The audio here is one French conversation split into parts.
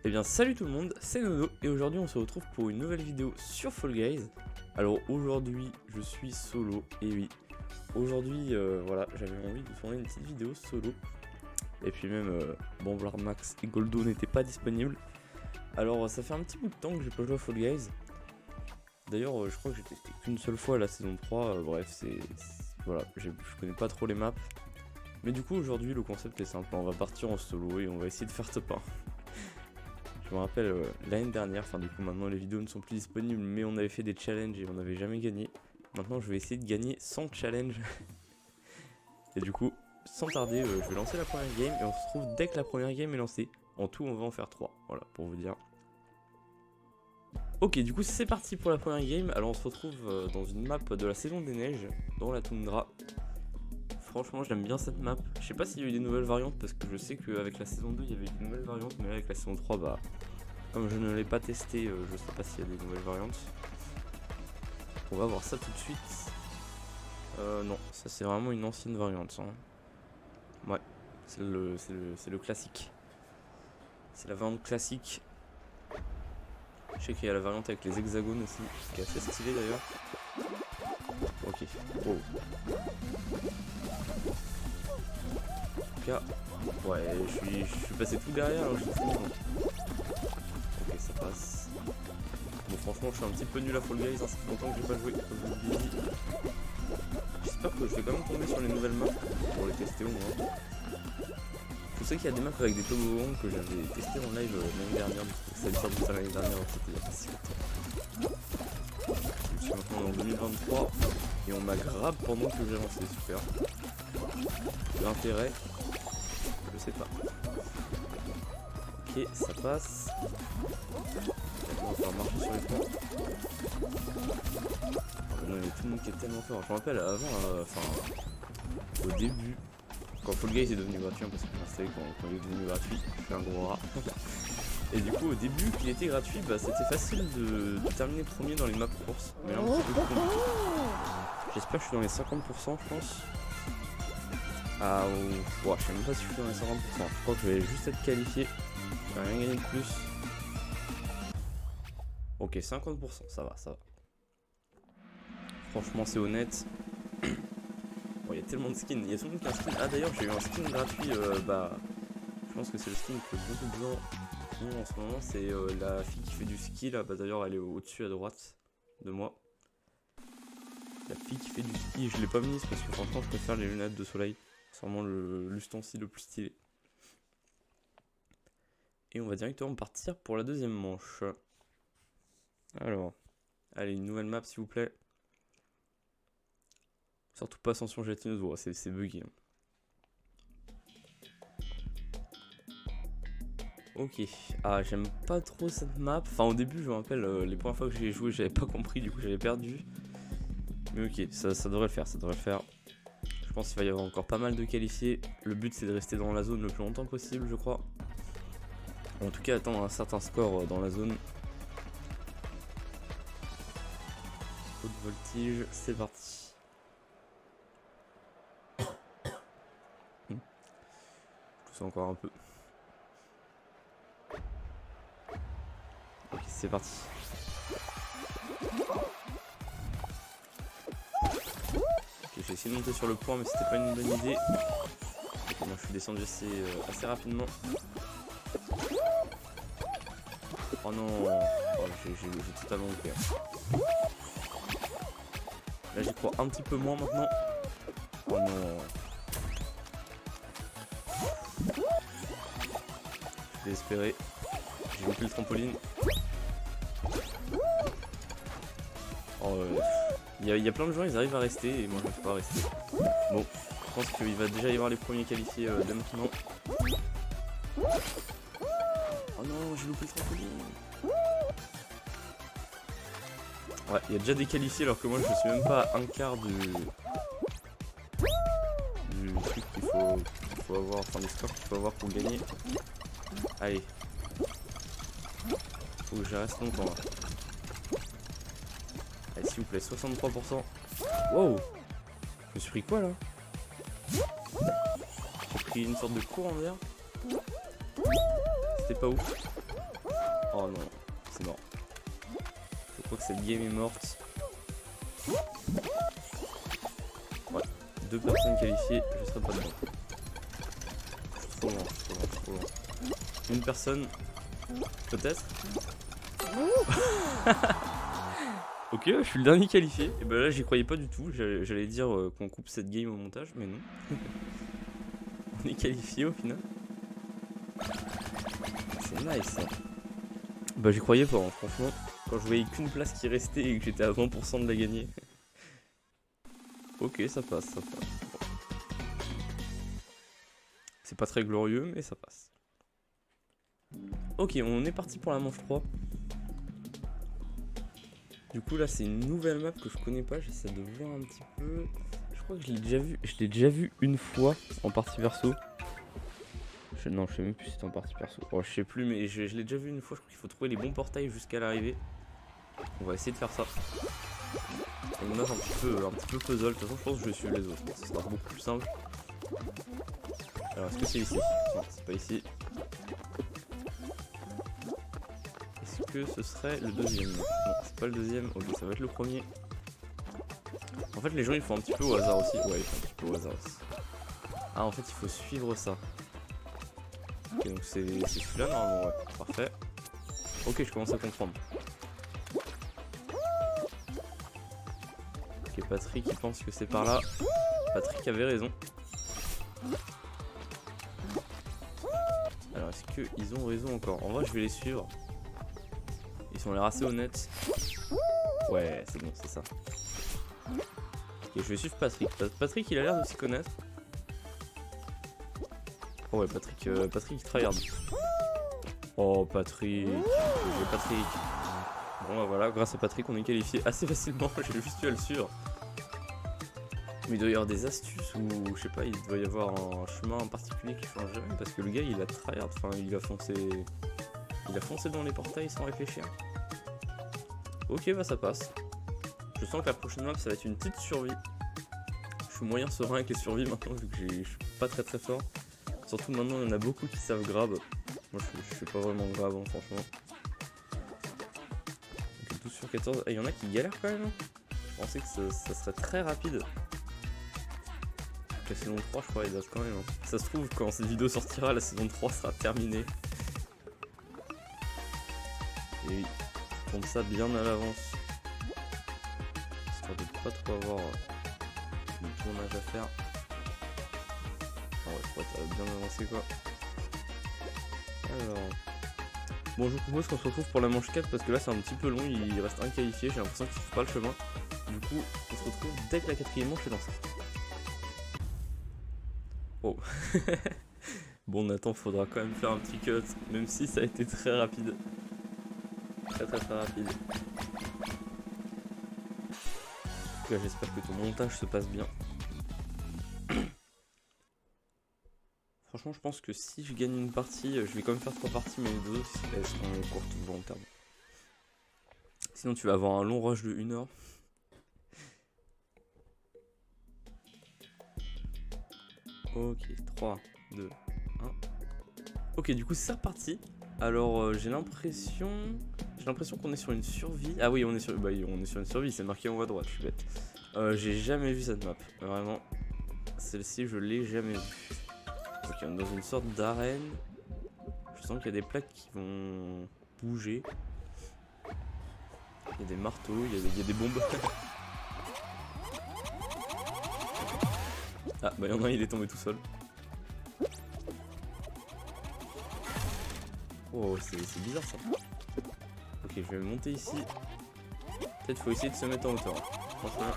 Eh bien salut tout le monde, c'est Nono et aujourd'hui on se retrouve pour une nouvelle vidéo sur Fall Guys. Alors aujourd'hui je suis solo, et oui, aujourd'hui voilà, j'avais envie de tourner une petite vidéo solo. Et puis même Bomblard Max et Goldo n'étaient pas disponibles. Alors ça fait un petit bout de temps que j'ai pas joué à Fall Guys. D'ailleurs je crois que j'ai testé qu'une seule fois la saison 3, bref voilà, je connais pas trop les maps. Mais du coup aujourd'hui le concept est simple, on va partir en solo et on va essayer de faire top 1. Je me rappelle l'année dernière, enfin du coup maintenant les vidéos ne sont plus disponibles, mais on avait fait des challenges et on n'avait jamais gagné. Maintenant je vais essayer de gagner sans challenge. Et du coup, sans tarder, je vais lancer la première game et on se retrouve dès que la première game est lancée. En tout on va en faire 3, voilà pour vous dire. Ok, du coup c'est parti pour la première game. Alors on se retrouve dans une map de la saison des neiges, dans la toundra. Franchement j'aime bien cette map. Je sais pas s'il y a eu des nouvelles variantes parce que je sais qu'avec la saison 2 il y avait une nouvelle variante, mais là avec la saison 3 bah comme je ne l'ai pas testé, je sais pas s'il y a des nouvelles variantes. On va voir ça tout de suite. Non, ça c'est vraiment une ancienne variante. Hein. Ouais, c'est le classique. C'est la variante classique. Je sais qu'il y a la variante avec les hexagones aussi, qui est assez stylée d'ailleurs. Ok, oh. En tout cas, ouais, je suis passé tout derrière, alors je suis fou. Ok, ça passe. Bon, franchement, je suis un petit peu nul à Fall Guys, hein, ça fait longtemps que j'ai pas joué, comme je vous l'ai dit. J'espère que je vais quand même tomber sur les nouvelles maps pour les tester au moins. Je sais qu'il y a des maps avec des toboggans que j'avais testé en live l'année dernière, ça a sorti ça l'année dernière, c'était il y a pas si longtemps. Je suis maintenant en 2023 et on m'a grave pendant que j'ai lancé, super. L'intérêt, je sais pas. Ok, ça passe. On va pouvoir marcher sur les ponts. Non, mais tout le monde qui est tellement fort. Je me rappelle avant, au début, quand Fall Guys est devenu gratuit, hein, parce que je l'installais quand il est devenu gratuit, je suis un gros rat. Et du coup, au début, qu'il était gratuit, bah, c'était facile de terminer premier dans les maps courses. Mais là, un petit peu compliqué. J'espère que je suis dans les 50%, je pense. Ah, ouais, je sais même pas si je suis dans les 50%. Je crois que je vais juste être qualifié. Je vais rien gagner de plus. Ok, 50%, ça va, ça va. Franchement, c'est honnête. Bon, il y a tellement de skins. Il y a tout le monde qui a un skin. Ah, d'ailleurs, j'ai eu un skin gratuit. Je pense que c'est le skin que beaucoup de gens ont en ce moment. C'est la fille qui fait du ski là. Bah, d'ailleurs, elle est au-dessus à droite de moi. La fille qui fait du ski. Je l'ai pas mise parce que franchement, je préfère les lunettes de soleil. C'est vraiment l'ustensile le plus stylé. Et on va directement partir pour la deuxième manche. Alors, allez, une nouvelle map s'il vous plaît. Surtout pas ascension gélatineuse, oh, c'est bugué. Ok, ah j'aime pas trop cette map. Enfin au début je me rappelle les premières fois que j'ai joué j'avais pas compris, du coup j'avais perdu. Mais ok, ça devrait le faire, ça devrait le faire. Je pense qu'il va y avoir encore pas mal de qualifiés. Le but c'est de rester dans la zone le plus longtemps possible je crois. En tout cas attendre un certain score dans la zone. Haute voltige, c'est parti. Je tousse encore un peu. Ok, c'est parti. Ok, j'ai essayé de monter sur le point, mais c'était pas une bonne idée. Ok, moi je suis descendu assez rapidement. Oh non, oh, j'ai totalement loupé. Là j'y crois un petit peu moins maintenant. Oh non. Je suis désespéré. J'ai loupé le trampoline. Oh, il y a plein de gens, ils arrivent à rester et moi je ne peux pas rester. Bon, je pense qu'il va déjà y avoir les premiers qualifiés dès maintenant. Oh non, j'ai loupé le trampoline. Ouais, il y a déjà des qualifiés alors que moi je suis même pas à un quart du truc qu'il faut avoir, enfin des scores qu'il faut avoir pour gagner. Allez. Faut que je reste longtemps là. Allez, s'il vous plaît, 63%. Wow! Je me suis pris quoi là? J'ai pris une sorte de courant d'air. C'était pas ouf. Oh non, c'est mort. Je crois que cette game est morte. Ouais, 2 personnes qualifiées, je serai pas dedans. Je suis trop loin, trop loin. Une personne, peut-être. Ok, je suis le dernier qualifié. Et ben là, j'y croyais pas du tout. J'allais dire qu'on coupe cette game au montage, mais non. On est qualifié au final. C'est nice ça. Bah, j'y croyais pas, hein, franchement. Quand je voyais qu'une place qui restait et que j'étais à 20% de la gagner. Ok, ça passe, ça passe. Bon. C'est pas très glorieux, mais ça passe. Ok, on est parti pour la manche 3. Du coup là c'est une nouvelle map que je connais pas, j'essaie de voir un petit peu. Je crois que je l'ai déjà vu une fois en partie perso. Non, je sais même plus si c'était en partie perso. Oh, je sais plus, mais je l'ai déjà vu une fois. Je crois qu'il faut trouver les bons portails jusqu'à l'arrivée. On va essayer de faire ça. Une map un petit peu puzzle. De toute façon je pense que je vais suivre les autres. Ça sera beaucoup plus simple. Alors est-ce que c'est ici? Non, c'est pas ici. Est-ce que ce serait le deuxième? Non, c'est pas le deuxième. Ok, ça va être le premier. En fait, les gens ils font un petit peu au hasard aussi. Ouais, ils font un petit peu au hasard aussi. Ah, en fait, il faut suivre ça. Ok, donc c'est celui-là normalement, ouais. Parfait. Ok, je commence à comprendre. Ok, Patrick il pense que c'est par là. Patrick avait raison. Alors, est-ce qu'ils ont raison encore? En vrai, je vais les suivre. Ils sont l'air assez honnêtes. Ouais, c'est bon, c'est ça. Ok, je vais suivre Patrick. Patrick, il a l'air de s'y connaître. Oh ouais, Patrick il tryhard. Oh, Patrick. Patrick. Bon, bah voilà, grâce à Patrick, on est qualifié assez facilement. J'ai juste eu à le suivre. Mais il doit y avoir des astuces ou je sais pas, il doit y avoir un chemin en particulier qui change jamais parce que le gars il a tryhard. Enfin, il a foncé dans les portails sans réfléchir. Ok, bah ça passe. Je sens que la prochaine map ça va être une petite survie. Je suis moyen serein avec les survies maintenant vu que je suis pas très fort. Surtout maintenant il y en a beaucoup qui savent grab. Moi je suis pas vraiment grab hein, franchement. Donc 12 sur 14. Il y en a qui galèrent quand même. Hein. Je pensais que ça serait très rapide. La saison 3 je crois il date quand même. Hein. Ça se trouve quand cette vidéo sortira la saison 3 sera terminée. Et oui, je compte ça bien à l'avance. Histoire de pas trop avoir de tournage à faire. Ah ouais, je crois que ça va bien avancer quoi. Alors. Bon, je vous propose qu'on se retrouve pour la manche 4 parce que là c'est un petit peu long, il reste un qualifié, j'ai l'impression qu'il ne trouve pas le chemin. Du coup, on se retrouve dès que la 4ème manche est lancée. Oh. Bon, Nathan, faudra quand même faire un petit cut, même si ça a été très rapide. Très rapide. En tout cas, j'espère que ton montage se passe bien. Franchement, je pense que si je gagne une partie, je vais quand même faire 3 parties, mais les deux elles seront courtes volontairement. Sinon, tu vas avoir un long rush de 1 heure. Ok, 3, 2, 1. Ok, du coup, c'est reparti. Alors, j'ai l'impression qu'on est sur une survie. Ah oui, on est sur une survie, c'est marqué en haut à droite, je suis bête. J'ai jamais vu cette map, vraiment. Celle-ci, je l'ai jamais vue. Ok, on est dans une sorte d'arène. Je sens qu'il y a des plaques qui vont bouger. Il y a des marteaux, il y a des bombes. Ah, bah il y en a un, il est tombé tout seul. Oh, c'est bizarre ça. Ok, je vais monter ici. Peut-être faut essayer de se mettre en hauteur. Franchement.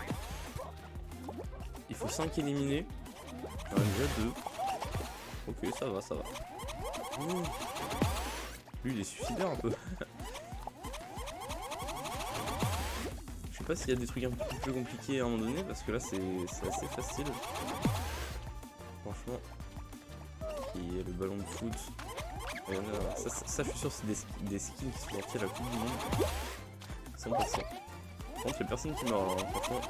Il faut 5 éliminer. Il y en a déjà 2. Ok, ça va. Ouh. Lui, il est suicidaire un peu. Je sais pas s'il y a des trucs un peu plus compliqués à un moment donné, parce que là, c'est assez facile. Franchement. Il y a le ballon de foot. Ça, je suis sûr, c'est des skins qui sont sortis à la Coupe du Monde. 100%. Par contre, il y a personne qui meurt, hein, franchement.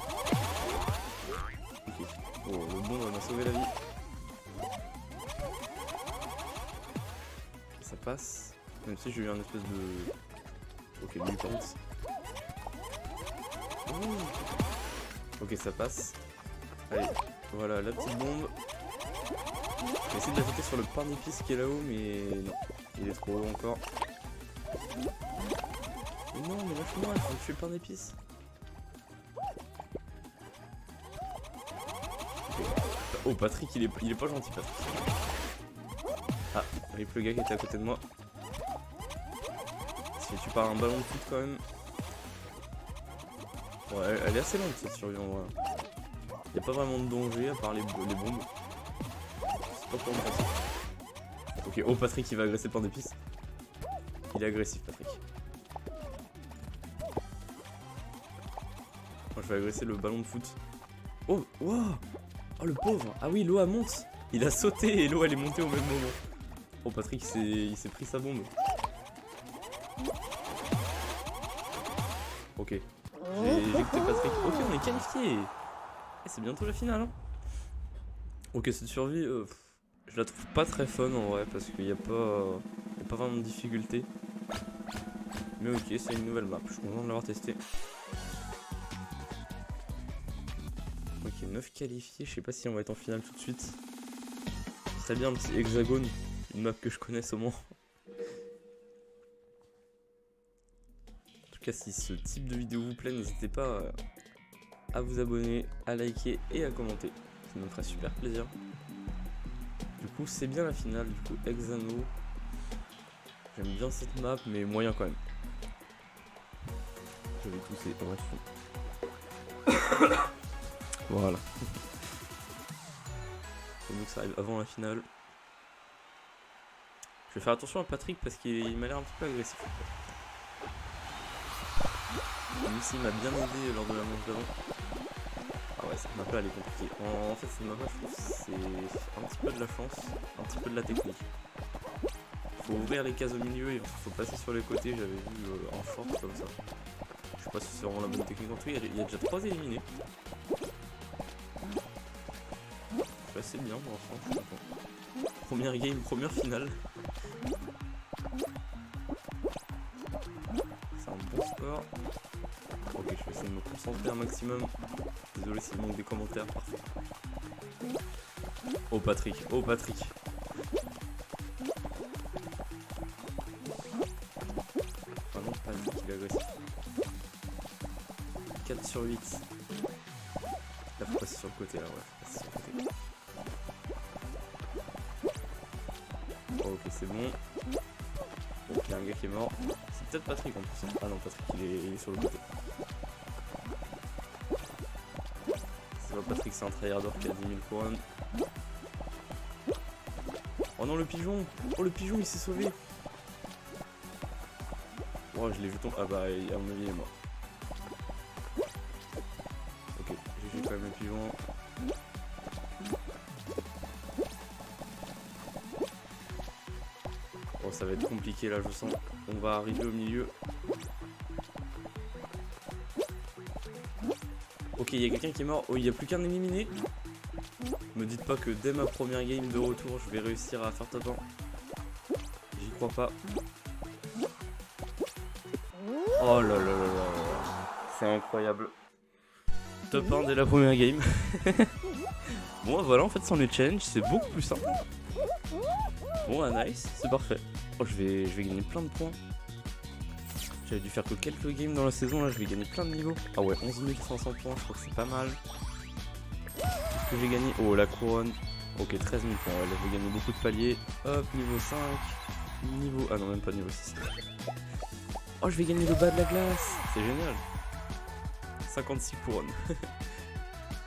Ok. Oh, le bon m'a sauvé la vie. Ça passe. Même si j'ai eu un espèce de... Ok, lui pense. Ok, ça passe. Allez, voilà la petite bombe. J'ai essayé de la jeter sur le pain d'épices qui est là-haut, mais non. Il est trop haut encore. Mais non, mais lâche-moi, il faut tuer le pain d'épices. Oh, Patrick, il est pas gentil, Patrick. Ah, rip le gars qui était à côté de moi. Si tu pars un ballon de foot quand même. Ouais, elle est assez lente cette survie en vrai. Y'a pas vraiment de danger à part les bombes. C'est pas pour me passer. Ok, oh Patrick il va agresser le pain d'épices. Il est agressif Patrick. Moi je vais agresser le ballon de foot. Oh, wow. Oh le pauvre. Ah oui, l'eau elle monte. Il a sauté et l'eau elle est montée au même moment. Oh Patrick il s'est pris sa bombe. Ok. J'ai éjecté Patrick. Ok, on est qualifié. C'est bientôt la finale. Hein. Ok, cette survie, je la trouve pas très fun en vrai parce qu'il n'y a pas vraiment de difficulté. Mais ok, c'est une nouvelle map. Je suis content de l'avoir testé. Ok, 9 qualifiés. Je sais pas si on va être en finale tout de suite. Très bien, un petit hexagone. Une map que je connaisse au moins. En tout cas, si ce type de vidéo vous plaît, n'hésitez pas à vous abonner, à liker et à commenter. Ça me ferait super plaisir. Du coup, c'est bien la finale. Du coup, Hexano. J'aime bien cette map, mais moyen quand même. Je vais tousser. Bref. Voilà. Faut mieux que ça arrive avant la finale. Je vais faire attention à Patrick parce qu'il m'a l'air un petit peu agressif. Même s'il m'a bien aidé lors de la manche d'avant. Ah ouais, cette map là elle est compliquée. En fait, cette map là, je trouve c'est un petit peu de la chance, un petit peu de la technique. Faut ouvrir les cases au milieu et faut passer sur les côtés. J'avais vu en short comme ça. Je sais pas si c'est vraiment la bonne technique. En tout cas, il y a déjà 3 éliminés. C'est assez bien pour l'instant, je suis content. Première game, première finale. C'est un bon score. Ok, je vais essayer de me concentrer un maximum. Désolé s'il manque des commentaires parfois. Oh Patrick, oh Patrick. Vraiment panique, il est agressif. 4 sur 8. Là faut passer sur le côté là, ouais, faut passer sur le côté. Oh, ok, c'est bon. Ok, il y a un gars qui est mort. C'est peut-être Patrick en plus. Hein. Ah non, Patrick il est sur le côté. C'est pas Patrick, c'est un tryharder qui a 10 000 couronnes. Oh non, le pigeon! Oh, le pigeon il s'est sauvé! Oh, je l'ai vu tomber. Ah bah, à mon avis, il est mort. Ok, j'ai quand même le pigeon. Oh, ça va être compliqué là, je sens. On va arriver au milieu. Ok, il y a quelqu'un qui est mort. Oh, il n'y a plus qu'un éliminé. Me dites pas que dès ma première game de retour, je vais réussir à faire top 1. J'y crois pas. Oh là là là là. C'est incroyable. Top 1 dès la première game. Bon, voilà, en fait, sans les challenges, c'est beaucoup plus simple. Bon, ah, nice, c'est parfait. Oh, je vais gagner plein de points. J'avais dû faire que quelques games dans la saison, là, je vais gagner plein de niveaux. Ah ouais, 11 500 points, je crois que c'est pas mal. Qu'est-ce que j'ai gagné? Oh, la couronne. Ok, 13 000 points, ouais, là, je vais gagner beaucoup de paliers. Hop, niveau 5. Niveau... Ah non, même pas niveau 6. Oh, je vais gagner le bas de la glace. C'est génial. 56 couronnes.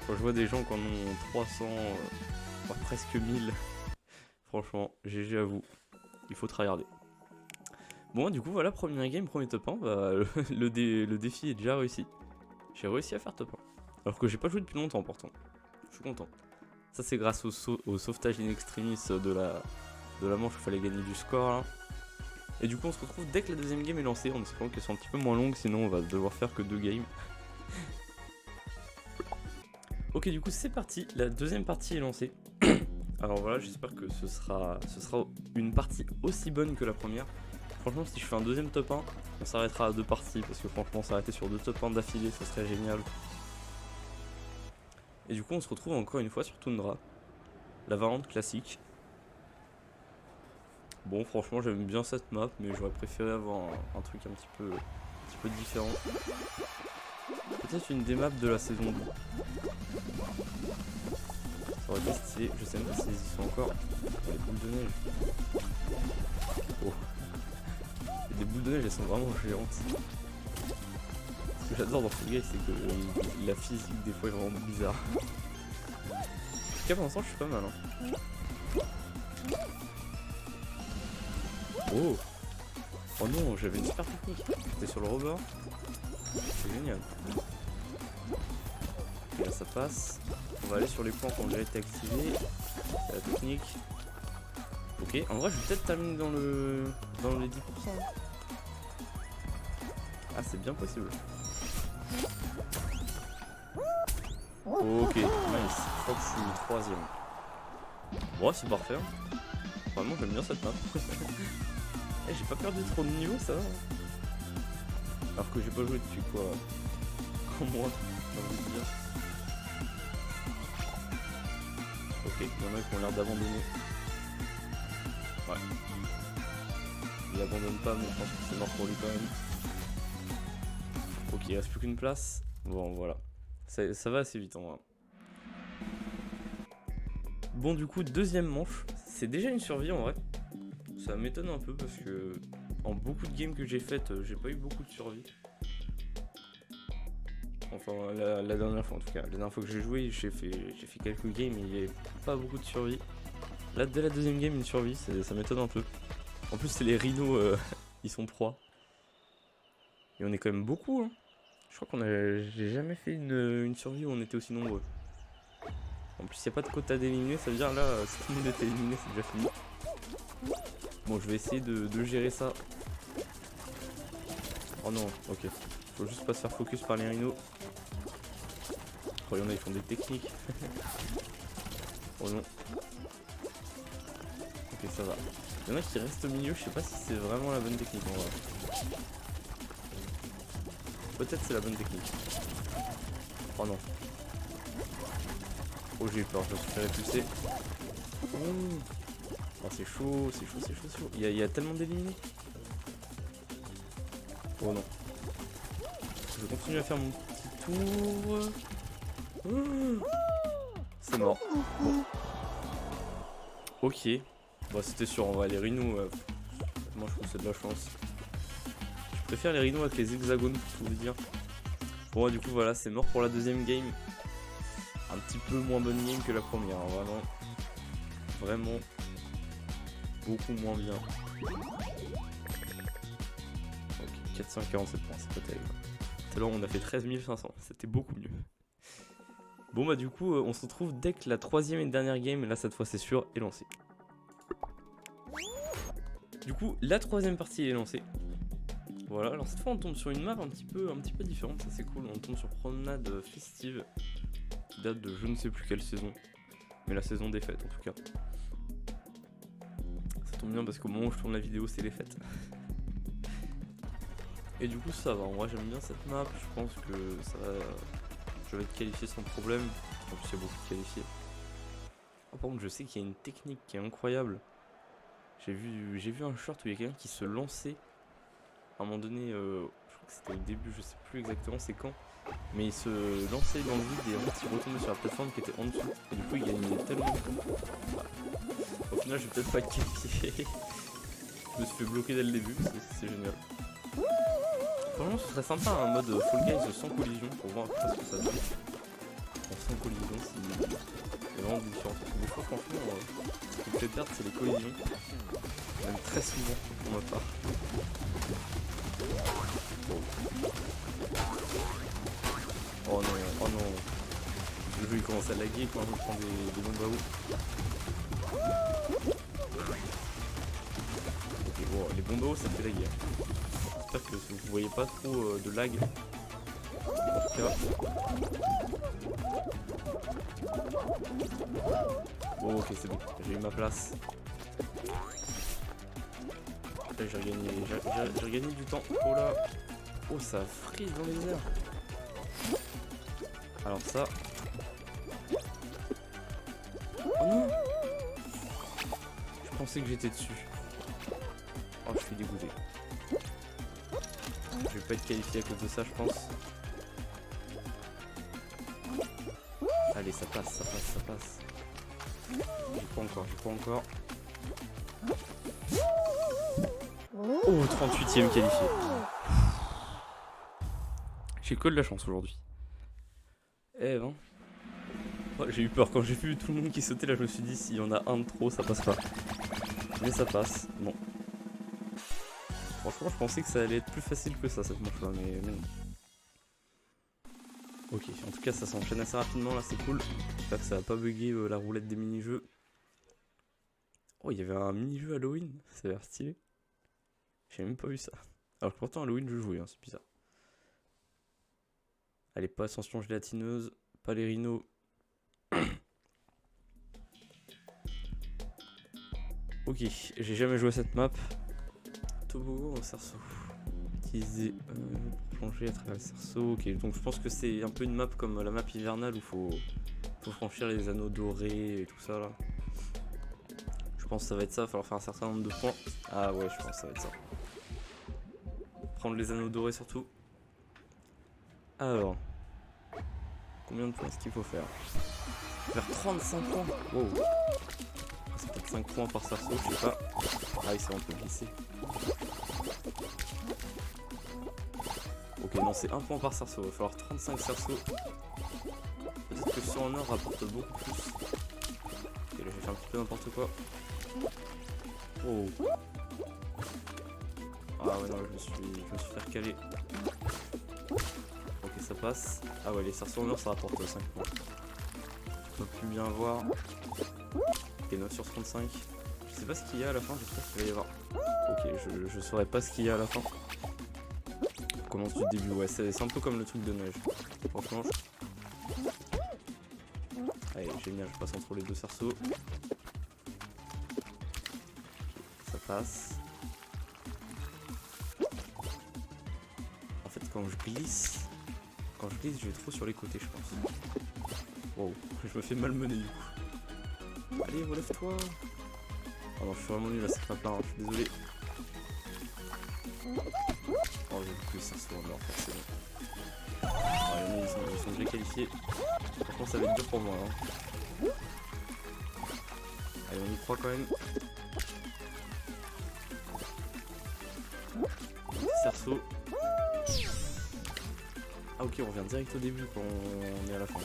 Quand je vois des gens qui en ont 300, voire presque 1000. Franchement, GG à vous. Il faut tryharder. Bon, du coup, voilà, première game, premier top 1. Bah, le défi est déjà réussi. J'ai réussi à faire top 1. Alors que j'ai pas joué depuis longtemps, pourtant. Je suis content. Ça, c'est grâce au sauvetage in extremis de la manche où il fallait gagner du score. Là. Et du coup, on se retrouve dès que la deuxième game est lancée, en espérant qu'elle soit un petit peu moins longue, sinon on va devoir faire que 2 games. Ok, du coup, c'est parti. La deuxième partie est lancée. Alors voilà, j'espère que ce sera une partie aussi bonne que la première. Franchement, si je fais un deuxième top 1, on s'arrêtera à 2 parties. Parce que franchement, s'arrêter sur 2 top 1 d'affilée, ce serait génial. Et du coup, on se retrouve encore une fois sur Tundra. La variante classique. Bon, franchement, j'aime bien cette map, mais j'aurais préféré avoir un truc un petit peu différent. Peut-être une des maps de la saison 2. Ça aurait été stylé, je sais même pas s'ils y sont encore. Oh, les boules de neige. Oh. Et des boules de neige, elles sont vraiment géantes. Ce que j'adore dans Fall Guys, c'est que la physique des fois est vraiment bizarre. Jusqu'à l'instant, je suis pas mal. Hein. Oh! Oh non, j'avais une super technique. J'étais sur le rebord. C'est génial. Et là, ça passe. On va aller sur les points qui ont déjà été activés. C'est la technique. Ok, en vrai, je vais peut-être terminer dans les 10%. Ah, c'est bien possible. Ok, nice. Je crois que je suis 3ème. Bon, c'est parfait. Hein. Vraiment, j'aime bien cette map. Eh, j'ai pas perdu trop de niveau, ça va. Alors que j'ai pas joué depuis quoi, un mois, j'ai envie de dire. Ok, il y en a qui ont l'air d'abandonner. Ouais. Il abandonne pas, mais je pense que c'est mort pour lui quand même. Ok, il reste plus qu'une place. Bon, voilà. Ça va assez vite en vrai. Bon, du coup, deuxième manche. C'est déjà une survie en vrai. Ça m'étonne un peu parce que en beaucoup de games que j'ai faites, j'ai pas eu beaucoup de survie. Enfin, la dernière fois en tout cas. La dernière fois que j'ai joué, j'ai fait quelques games et il n'y avait pas beaucoup de survie. Là, dès la deuxième game, une survie, ça m'étonne un peu. En plus, c'est les rhinos, ils sont proies. Et on est quand même beaucoup, hein. Je crois j'ai jamais fait une survie où on était aussi nombreux. En plus, il n'y a pas de quota d'éliminer, ça veut dire là, si tout le monde était éliminé, c'est déjà fini. Bon, je vais essayer de gérer ça. Oh non, ok. Faut juste pas se faire focus par les rhinos. Oh, il y en a, ils font des techniques. Oh non. Ok, ça va. Il y en a qui restent au milieu, je sais pas si c'est vraiment la bonne technique en vrai. Peut-être c'est la bonne technique. Oh non. Oh, j'ai eu peur, je me suis fait repulser. Oh, c'est chaud, c'est chaud, c'est chaud, c'est chaud. Il y a tellement d'éliminés. Oh non. Je continue à faire mon petit tour. C'est mort. Bon. Ok. Bon, c'était sûr, on va les rhinos. Moi, je trouve que c'est de la chance. Je préfère les rhinos avec les hexagones, pour tout vous dire. Bon, du coup, voilà, c'est mort pour la deuxième game. Un petit peu moins bonne game que la première, hein, vraiment. Vraiment. Beaucoup moins bien. Ok, 447 points, c'est pas terrible. Tout à l'heure, on a fait 13 500, c'était beaucoup mieux. Bon, bah, du coup, on se retrouve dès que la troisième et dernière game, là, cette fois, c'est sûr, est lancée. Du coup, la troisième partie est lancée. Voilà, alors cette fois on tombe sur une map un petit peu différente, ça c'est cool. On tombe sur Promenade Festive, qui date de je ne sais plus quelle saison, mais la saison des fêtes en tout cas. Ça tombe bien parce qu'au moment où je tourne la vidéo, c'est les fêtes. Et du coup ça va, en vrai j'aime bien cette map, je pense que ça va... je vais être qualifié sans problème, en plus il y a beaucoup de qualifiés. Oh, par contre je sais qu'il y a une technique qui est incroyable. J'ai vu un short où il y a quelqu'un qui se lançait à un moment donné, je crois que c'était au début, je sais plus exactement c'est quand, mais il se lançait dans le vide et en fait il retombait sur la plateforme qui était en dessous et du coup il gagnait tellement de temps. Voilà. Au final je vais peut-être pas être qualifié. Je me suis fait bloquer dès le début, c'est génial. Franchement ce serait sympa un mode Fall Guys sans collision pour voir ce que ça donne. Sans collision, c'est vraiment différent. Des fois franchement ce qui me fait perdre c'est les collisions. Même très souvent pour ma part. Oh non, oh non. Le jeu il commence à laguer quand on prend des bombes à eau. Ok, bon, les bombes à eau ça fait laguer. J'espère que vous voyez pas trop de lag. En tout cas. Bon, ok, c'est bon, j'ai eu ma place. Là j'ai regagné du temps. Oh là. Oh ça frise dans les airs. Alors ça. Oh non. Je pensais que j'étais dessus. Oh je suis dégoûté. Je vais pas être qualifié à cause de ça je pense. Allez ça passe, ça passe, ça passe. J'ai pas encore. Oh 38ème qualifié. J'ai que de la chance aujourd'hui. Eh ben. Oh, j'ai eu peur quand j'ai vu tout le monde qui sautait là, je me suis dit s'il y en a un de trop ça passe pas. Mais ça passe, bon. Franchement je pensais que ça allait être plus facile que ça cette manche là, mais non. Ok, en tout cas ça s'enchaîne assez rapidement là, c'est cool. J'espère que ça va pas bugger la roulette des mini-jeux. Oh, il y avait un mini-jeu Halloween, ça a l'air stylé. J'ai même pas vu ça. Alors que pourtant Halloween je jouais, hein, c'est bizarre. Allez, pas ascension gélatineuse, pas les rhinos. Ok, j'ai jamais joué à cette map. Toboggan au cerceau. Utiliser plonger à travers le cerceau. Ok, donc je pense que c'est un peu une map comme la map hivernale où faut franchir les anneaux dorés et tout ça là. Je pense que ça va être ça, il va falloir faire un certain nombre de points. Ah ouais, je pense que ça va être ça. Prendre les anneaux dorés surtout. Alors, combien de points est-ce qu'il faut faire? Vers 35 points. Wow. C'est peut-être 5 points par cerceau, je sais pas. Ah oui, ça on peut glisser. Ok, non, c'est 1 point par cerceau. Il va falloir 35 cerceaux. Peut-être que ceux en or rapportent beaucoup plus. Ok, là j'ai fait un petit peu n'importe quoi. Oh. Ah ouais, non, je me suis fait recaler. Ok, ça passe. Ah ouais, les cerceaux en or ça rapporte 5 points. On peut plus bien voir. Ok, 9 sur 35. Je sais pas ce qu'il y a à la fin, j'espère qu'il va y avoir. Ok, je saurais pas ce qu'il y a à la fin. On commence du début, ouais, c'est un peu comme le truc de neige. Franchement. Allez, génial, je passe entre les deux cerceaux. Ça passe. En fait, quand je glisse, je vais trop sur les côtés, je pense. Wow, je me fais malmener du coup. Allez, relève-toi. Oh non, je suis vraiment nul à cette map là, hein, je suis désolé. Oh, j'ai beaucoup de cerceaux en or, forcément. Oh, ils sont déjà qualifiés. Franchement, ça va être dur pour moi. Hein. Allez, on y croit quand même. Cerceau. Ah ok, on revient direct au début quand on est à la fin.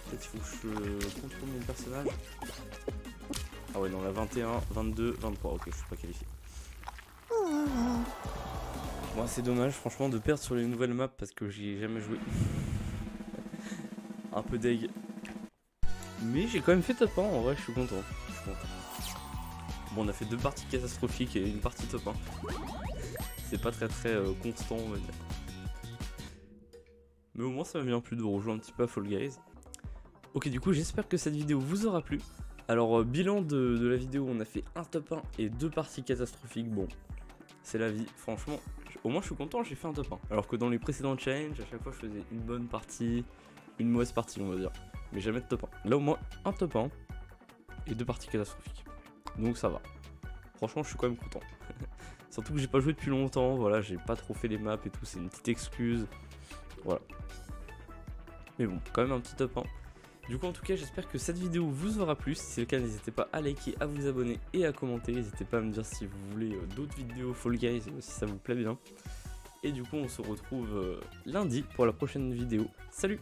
Peut-être il faut que je contrôle mon personnage. Ah ouais, non, la 21, 22, 23. Ok, je suis pas qualifié. Bon, c'est dommage, franchement, de perdre sur les nouvelles maps parce que j'y ai jamais joué. Un peu deg. Mais j'ai quand même fait top 1, en vrai, je suis content. Bon, on a fait 2 parties catastrophiques et une partie top 1. C'est pas très constant, on va dire. Mais au moins, ça m'a bien plu de rejouer un petit peu à Fall Guys. Ok, du coup, j'espère que cette vidéo vous aura plu. Alors, bilan de la vidéo, on a fait un top 1 et 2 parties catastrophiques. Bon, c'est la vie, franchement. Au moins, je suis content, j'ai fait un top 1. Alors que dans les précédents challenges, à chaque fois, je faisais une bonne partie, une mauvaise partie, on va dire. Mais jamais de top 1. Là, au moins, un top 1 et 2 parties catastrophiques. Donc, ça va. Franchement, je suis quand même content. Surtout que j'ai pas joué depuis longtemps, voilà, j'ai pas trop fait les maps et tout, c'est une petite excuse. Voilà. Mais bon, quand même un petit top 1. Du coup, en tout cas, j'espère que cette vidéo vous aura plu. Si c'est le cas, n'hésitez pas à liker, à vous abonner et à commenter. N'hésitez pas à me dire si vous voulez d'autres vidéos Fall Guys, si ça vous plaît bien. Et du coup, on se retrouve lundi pour la prochaine vidéo. Salut!